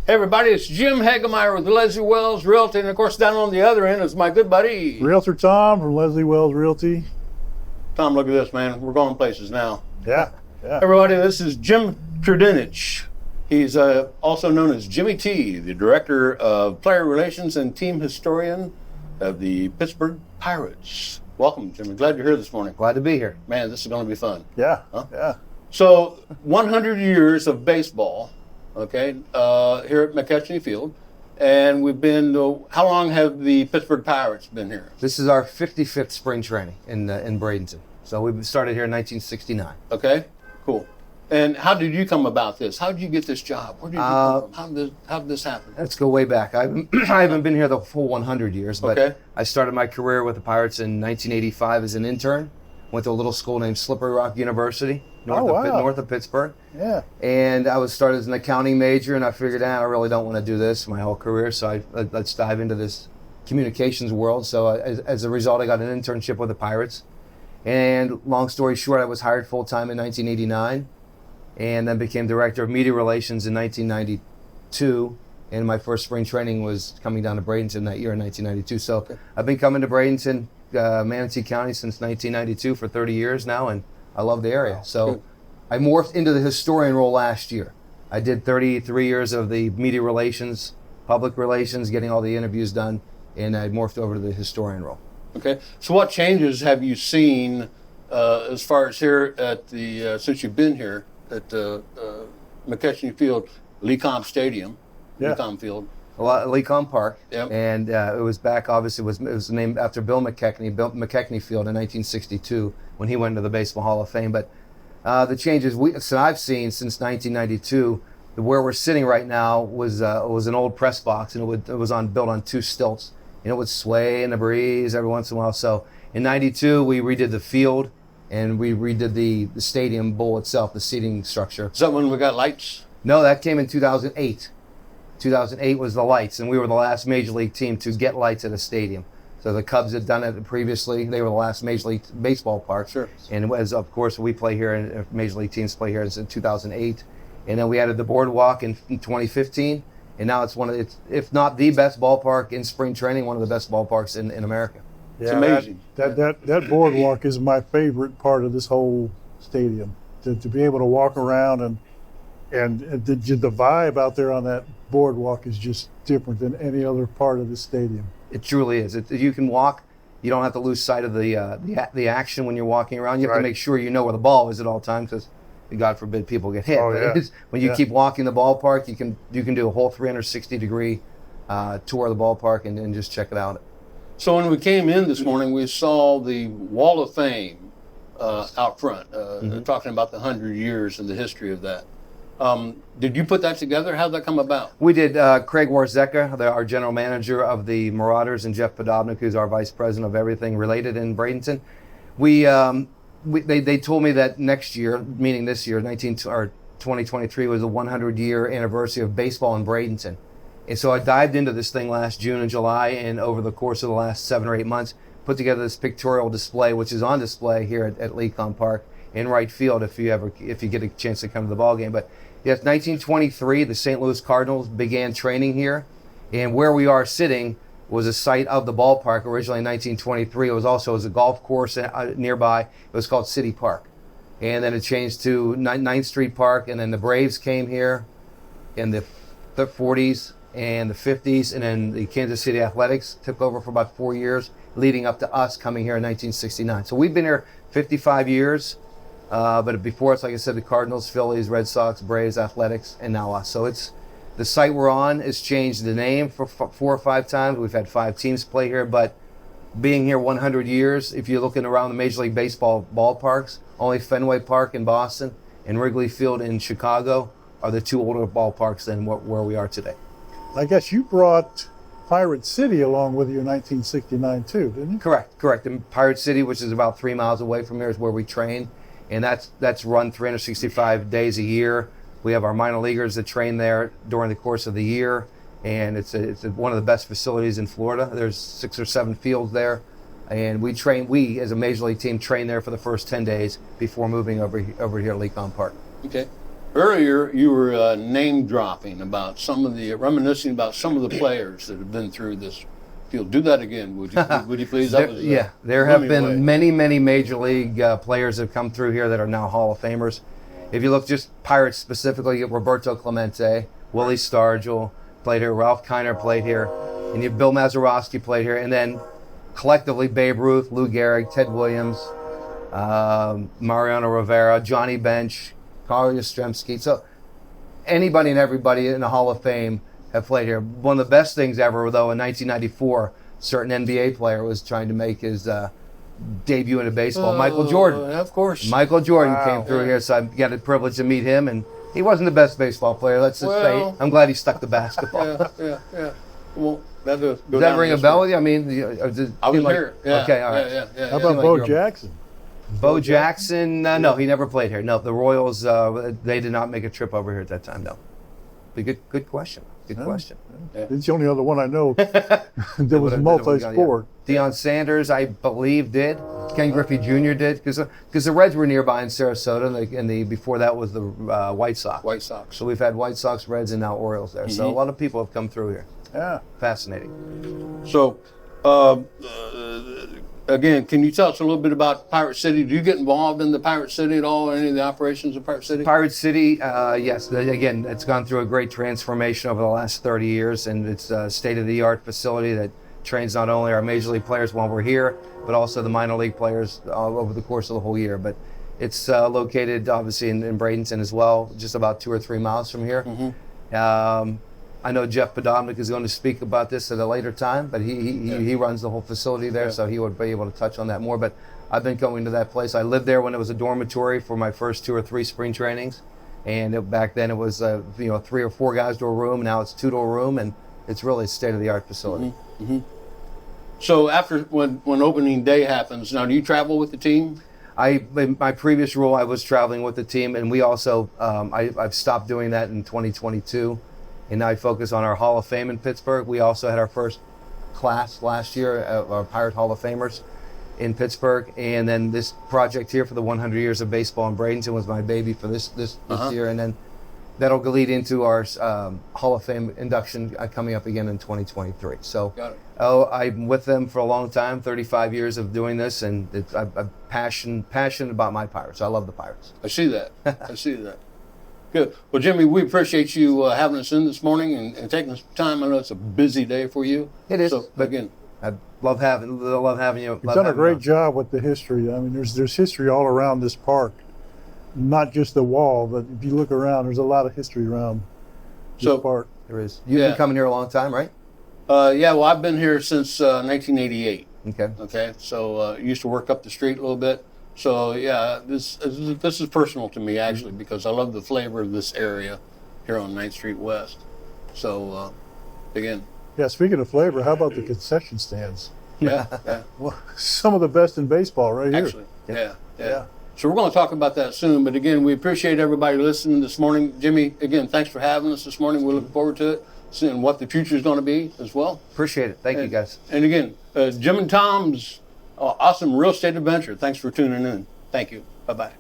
Hey everybody, it's Jim Hagemeyer with Leslie Wells Realty, and of course down on the other end is my good buddy Realtor Tom from Leslie Wells Realty. Tom. Look at this, man. We're going places now. Yeah. Everybody, this is Jim Trudinich. He's also known as Jimmy T, the Director of Player Relations and Team Historian of the Pittsburgh Pirates. Welcome, Jimmy. Glad you're here this morning. Glad to be here. Man, this is going to be fun. Yeah. Huh? Yeah. So, 100 years of baseball, okay, here at McKechnie Field. And we've been, how long have the Pittsburgh Pirates been here? This is our 55th spring training in Bradenton. So we started here in 1969. Okay, cool. And how did you come about this? How did you get this job? Where did you come from? How did this happen? Let's go way back. I haven't been here the full 100 years, but Okay. I started my career with the Pirates in 1985 as an intern. Went to a little school named Slippery Rock University, north of Pittsburgh. Yeah. And I was started as an accounting major, and I figured, I really don't want to do this my whole career, so let's dive into this communications world. So as a result, I got an internship with the Pirates. And long story short, I was hired full-time in 1989, and then became director of media relations in 1992. And my first spring training was coming down to Bradenton that year in 1992. So I've been coming to Bradenton, Manatee County since 1992 for 30 years now, and I love the area. So I morphed into the historian role last year. I did 33 years of the media relations, public relations, getting all the interviews done, and I morphed over to the historian role. Okay, so what changes have you seen as far as here at the, since you've been here at McKechnie Field, Lecomb Stadium, Yeah. Lecomb Field? Lecomb Park, Yep. and it was back, obviously, it was named after Bill McKechnie, built McKechnie Field in 1962 when he went into the Baseball Hall of Fame. But the changes I've seen since 1992, where we're sitting right now was an old press box, and it was built on two stilts. And it would sway in the breeze every once in a while. So in 92, we redid the field, and we redid the stadium bowl itself, the seating structure. Is that when we got lights? No, that came in 2008. 2008 was the lights, and we were the last Major League team to get lights at a stadium. So the Cubs had done it previously. They were the last Major League Baseball park. Sure. And as of course we play here, and Major League teams play here in 2008. And then we added the boardwalk in 2015. And now it's if not the best ballpark in spring training, one of the best ballparks in America. It's amazing. That boardwalk is my favorite part of this whole stadium. To be able to walk around and the vibe out there on that boardwalk is just different than any other part of the stadium. It truly is. You can walk. You don't have to lose sight of the action when you're walking around. You have to make sure you know where the ball is at all times, because God forbid people get hit. Oh, yeah. When you keep walking the ballpark, you can do a whole 360-degree tour of the ballpark and just check it out. So when we came in this morning, we saw the Wall of Fame out front, talking about the 100 years and the history of that. Did you put that together? How did that come about? We did. Craig Warzeka, our general manager of the Marauders, and Jeff Podobnik, who's our vice president of everything related in Bradenton. They told me that next year, meaning this year, 2023, was the 100-year anniversary of baseball in Bradenton. And so I dived into this thing last June and July, and over the course of the last 7 or 8 months, put together this pictorial display, which is on display here at Lecomb Park in right field if you get a chance to come to the ball game. But yes, 1923, the St. Louis Cardinals began training here, and where we are sitting was a site of the ballpark originally in 1923. It was also a golf course nearby. It was called City Park. And then it changed to 9th Street Park, and then the Braves came here in the 40s and the 50s, and then the Kansas City Athletics took over for about 4 years, leading up to us coming here in 1969. So we've been here 55 years, but before us, like I said, the Cardinals, Phillies, Red Sox, Braves, Athletics, and now us. So the site we're on has changed the name for 4 or 5 times. We've had 5 teams play here, but being here 100 years, if you're looking around the Major League Baseball ballparks, only Fenway Park in Boston and Wrigley Field in Chicago are the 2 older ballparks than where we are today. I guess you brought Pirate City along with you in 1969 too, didn't you? Correct. And Pirate City, which is about 3 miles away from here, is where we train, and that's run 365 days a year. We have our minor leaguers that train there during the course of the year, and it's one of the best facilities in Florida. There's 6 or 7 fields there, and we as a Major League team train there for the first 10 days before moving over here at Lecomb Park. Okay. Earlier, you were name dropping about reminiscing about some of the players that have been through this field. Do that again, would you? Would you please? That was, There have blew me away. been many major league players that have come through here that are now Hall of Famers. If you look just Pirates specifically, you have Roberto Clemente, Willie Stargell played here, Ralph Kiner played here, and you have Bill Mazeroski played here, and then collectively Babe Ruth, Lou Gehrig, Ted Williams, Mariano Rivera, Johnny Bench, Carl Yastrzemski. So anybody and everybody in the Hall of Fame have played here. One of the best things ever, though, in 1994, a certain NBA player was trying to make his debut into baseball. Michael Jordan. Of course. Michael Jordan came through here, so I got the privilege to meet him, and he wasn't the best baseball player. Let's just say I'm glad he stuck to basketball. Yeah. Well, that does Does that ring a bell with you? I mean, I was here. Yeah. Okay, all right. Yeah. How about like Bo you're- Jackson? Bo Jackson, no, he never played here. No, the Royals, they did not make a trip over here at that time, no. But good question. Good question. It's the only other one I know that was multi-sport. Deion Sanders, I believe, did. Ken Griffey Jr. did, because the Reds were nearby in Sarasota, and before that was the White Sox. White Sox. So we've had White Sox, Reds, and now Orioles there. So a lot of people have come through here. Yeah. Fascinating. So, again, can you tell us a little bit about Pirate City? Do you get involved in the Pirate City at all, any of the operations of Pirate City? Pirate City, yes. Again, it's gone through a great transformation over the last 30 years, and it's a state-of-the-art facility that trains not only our major league players while we're here, but also the minor league players over the course of the whole year. But it's located, obviously, in Bradenton as well, just about 2 or 3 miles from here. I know Jeff Podomnik is going to speak about this at a later time, but he runs the whole facility there, so he would be able to touch on that more. But I've been going to that place. I lived there when it was a dormitory for my first 2 or 3 spring trainings, and back then it was 3 or 4 guys to a room. Now it's 2 to a room, and it's really a state-of-the-art facility. So after when opening day happens, now do you travel with the team? In my previous role, I was traveling with the team, and we also I've stopped doing that in 2022. And now I focus on our Hall of Fame in Pittsburgh. We also had our first class last year, our Pirate Hall of Famers in Pittsburgh. And then this project here for the 100 years of baseball in Bradenton was my baby for this year. And then that'll lead into our Hall of Fame induction coming up again in 2023. So Got it. I'm with them for a long time, 35 years of doing this. And I'm passionate about my Pirates. I love the Pirates. I see that. I see that. Good. Well, Jimmy, we appreciate you having us in this morning and taking some time. I know it's a busy day for you. It is, So, but again, I love having you. You've done a great job with the history. I mean, there's history all around this park, not just the wall, but if you look around, there's a lot of history around this park. There is. You've been coming here a long time, right? yeah, well, I've been here since 1988. Okay. Okay, so used to work up the street a little bit. So yeah, this is personal to me actually because I love the flavor of this area here on 9th Street West. So again, Yeah, speaking of flavor, how about the concession stands? yeah, Well, some of the best in baseball right here. actually, yeah. So we're going to talk about that soon. But again, we appreciate everybody listening this morning. Jimmy, again, thanks for having us this morning. We're looking forward to it, seeing what the future is going to be as well. Appreciate it. Thank you, guys. And again, Jim and Tom's awesome real estate adventure. Thanks for tuning in. Thank you. Bye-bye.